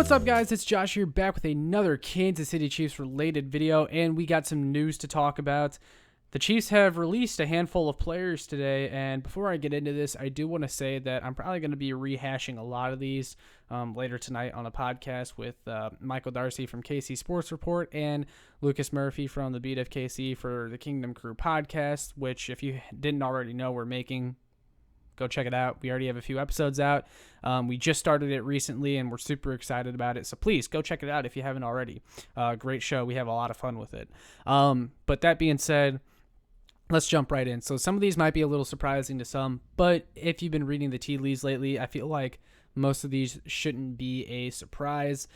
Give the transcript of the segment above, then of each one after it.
What's up, guys? It's Josh here, back with another Kansas City Chiefs related video, and we got some news to talk about. The Chiefs have released a handful of players today, and before I get into this, I do want to say that I'm probably going to be rehashing a lot of these later tonight on a podcast with Michael Darcy from KC Sports Report and Lucas Murphy from the Beat of KC for the Kingdom Crew podcast, which, if you didn't already know, we're making. Go check it out. We already have a few episodes out. We just started it recently, and we're super excited about it. So please go check it out if you haven't already. Great show. We have a lot of fun with it. But that being said, let's jump right in. So some of these might be a little surprising to some, but if you've been reading the tea leaves lately, I feel like most of these shouldn't be a surprise.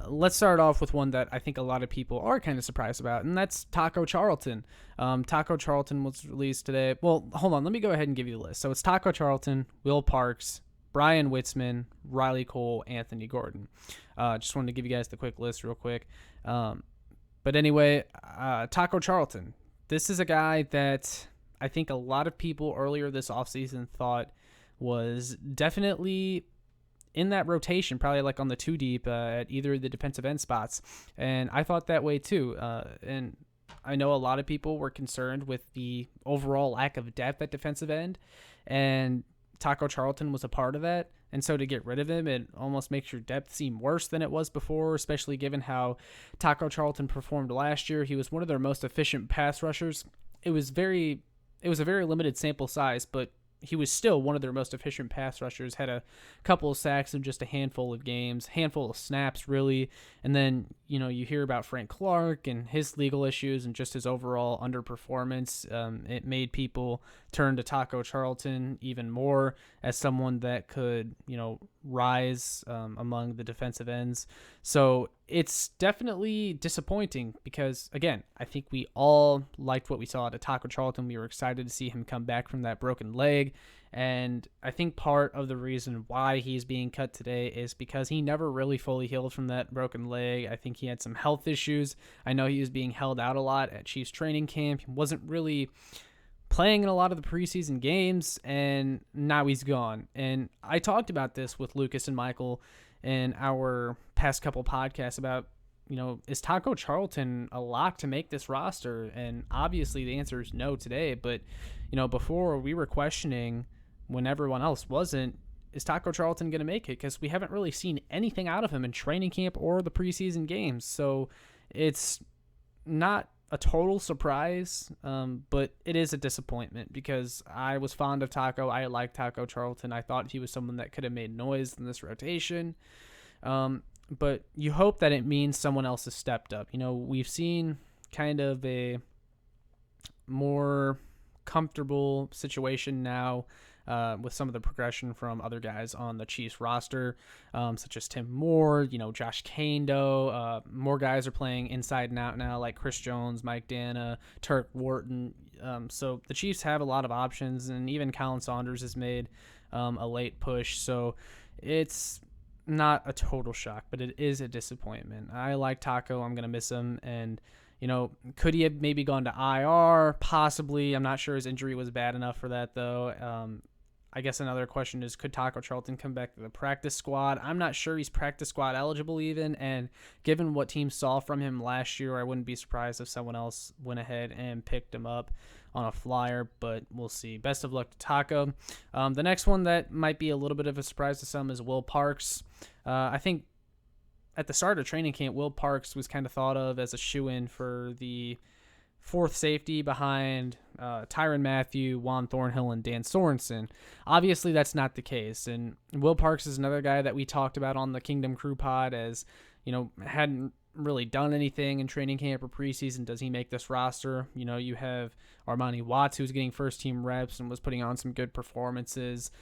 Let's start off with one that I think a lot of people are kind of surprised about, and that's Taco Charlton. Taco Charlton was released today. Well, hold on. Let me go ahead and give you the list. So it's Taco Charlton, Will Parks, Brian Witzman, Riley Cole, Anthony Gordon. Just wanted to give you guys the quick list real quick. But anyway, Taco Charlton. This is a guy that I think a lot of people earlier this offseason thought was definitely in that rotation, probably like on the 2 deep at either of the defensive end spots. And I thought that way too. And I know a lot of people were concerned with the overall lack of depth at defensive end, and Taco Charlton was a part of that. And so to get rid of him, it almost makes your depth seem worse than it was before, especially given how Taco Charlton performed last year. He was one of their most efficient pass rushers. It was a very limited sample size, but he was still one of their most efficient pass rushers, had a couple of sacks in just a handful of games, handful of snaps, really. And then, you hear about Frank Clark and his legal issues and just his overall underperformance. It made people turn to Taco Charlton even more as someone that could, rise among the defensive ends. So it's definitely disappointing because, again, I think we all liked what we saw at Taco Charlton. We were excited to see him come back from that broken leg. And I think part of the reason why he's being cut today is because he never really fully healed from that broken leg. I think he had some health issues. I know he was being held out a lot at Chiefs training camp. He wasn't really playing in a lot of the preseason games, and now he's gone. And I talked about this with Lucas and Michael in our past couple podcasts about, is Taco Charlton a lock to make this roster? And obviously the answer is no today. But, before we were questioning, when everyone else wasn't, is Taco Charlton going to make it? Because we haven't really seen anything out of him in training camp or the preseason games. So it's not a total surprise, but it is a disappointment because I was fond of Taco. I liked Taco Charlton. I thought he was someone that could have made noise in this rotation. But you hope that it means someone else has stepped up. We've seen kind of a more comfortable situation now with some of the progression from other guys on the Chiefs roster, such as Tim Moore, Josh Kando. More guys are playing inside and out now, like Chris Jones, Mike Dana, Turk Wharton. So the Chiefs have a lot of options, and even Colin Saunders has made a late push. So it's not a total shock, but it is a disappointment. I like Taco. I'm going to miss him. And, could he have maybe gone to IR? Possibly. I'm not sure his injury was bad enough for that, though. I guess another question is, could Taco Charlton come back to the practice squad? I'm not sure he's practice squad eligible even, and given what teams saw from him last year, I wouldn't be surprised if someone else went ahead and picked him up on a flyer, but we'll see. Best of luck to Taco. The next one that might be a little bit of a surprise to some is Will Parks. I think at the start of training camp, Will Parks was kind of thought of as a shoo-in for the fourth safety behind Tyrann Mathieu, Juan Thornhill, and Dan Sorensen. Obviously, that's not the case. And Will Parks is another guy that we talked about on the Kingdom Crew pod as, hadn't really done anything in training camp or preseason. Does he make this roster? You have Armani Watts, who's getting first-team reps and was putting on some good performances.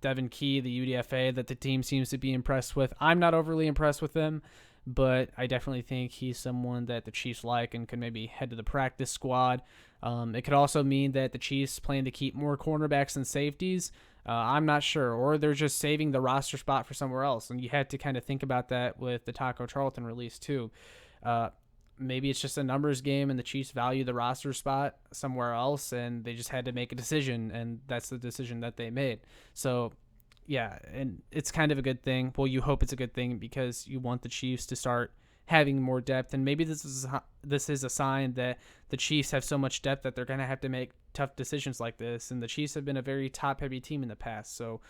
Devin Key, the UDFA, that the team seems to be impressed with. I'm not overly impressed with him, but I definitely think he's someone that the Chiefs like and could maybe head to the practice squad. It could also mean that the Chiefs plan to keep more cornerbacks and safeties. I'm not sure, or they're just saving the roster spot for somewhere else, and you had to kind of think about that with the Taco Charlton release too. Maybe it's just a numbers game and the Chiefs value the roster spot somewhere else, and they just had to make a decision, and that's the decision that they made. So yeah, and it's kind of a good thing. Well, you hope it's a good thing because you want the Chiefs to start having more depth, and maybe this is a sign that the Chiefs have so much depth that they're going to have to make tough decisions like this, and the Chiefs have been a very top-heavy team in the past, so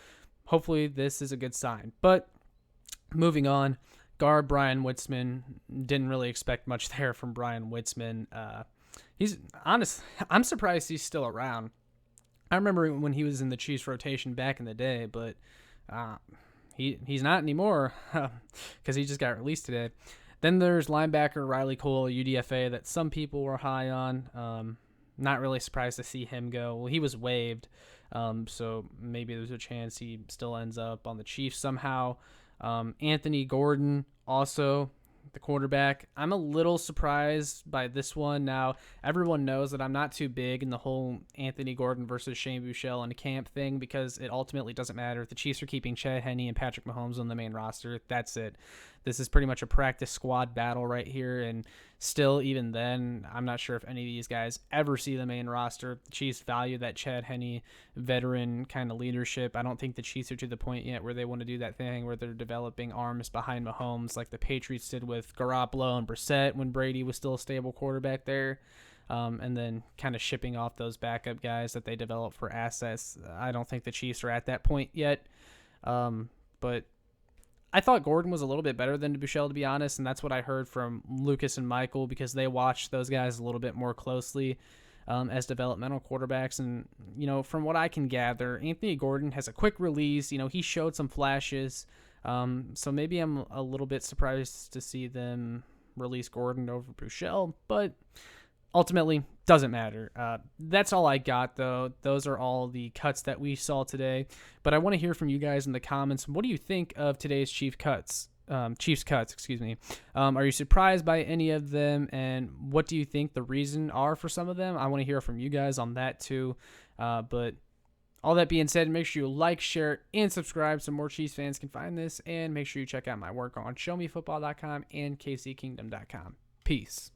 hopefully this is a good sign. But moving on, guard Brian Witzman, didn't really expect much there from Brian Witzman. He's honest. I'm surprised he's still around. I remember when he was in the Chiefs rotation back in the day, but he's not anymore because he just got released today. Then there's linebacker Riley Cole, UDFA, that some people were high on. Not really surprised to see him go. Well, he was waived, so maybe there's a chance he still ends up on the Chiefs somehow. Anthony Gordon, also the quarterback. I'm a little surprised by this one. Now, everyone knows that I'm not too big in the whole Anthony Gordon versus Shane Buechele in the camp thing because it ultimately doesn't matter. If the Chiefs are keeping Chad Henne and Patrick Mahomes on the main roster, that's it. This is pretty much a practice squad battle right here, and still, even then, I'm not sure if any of these guys ever see the main roster. The Chiefs value that Chad Henne veteran kind of leadership. I don't think the Chiefs are to the point yet where they want to do that thing where they're developing arms behind Mahomes like the Patriots did with Garoppolo and Brissett when Brady was still a stable quarterback there. And then kind of shipping off those backup guys that they develop for assets. I don't think the Chiefs are at that point yet. But I thought Gordon was a little bit better than Buechele, to be honest, and that's what I heard from Lucas and Michael because they watched those guys a little bit more closely as developmental quarterbacks. And, from what I can gather, Anthony Gordon has a quick release. He showed some flashes. So maybe I'm a little bit surprised to see them release Gordon over Buechele, but ultimately doesn't matter. That's all I got, though. Those are all the cuts that we saw today. But I want to hear from you guys in the comments. What do you think of today's Chiefs cuts? Are you surprised by any of them? And what do you think the reason are for some of them? I want to hear from you guys on that too. But all that being said, make sure you like, share, and subscribe so more Chiefs fans can find this. And make sure you check out my work on showmefootball.com and kckingdom.com. Peace.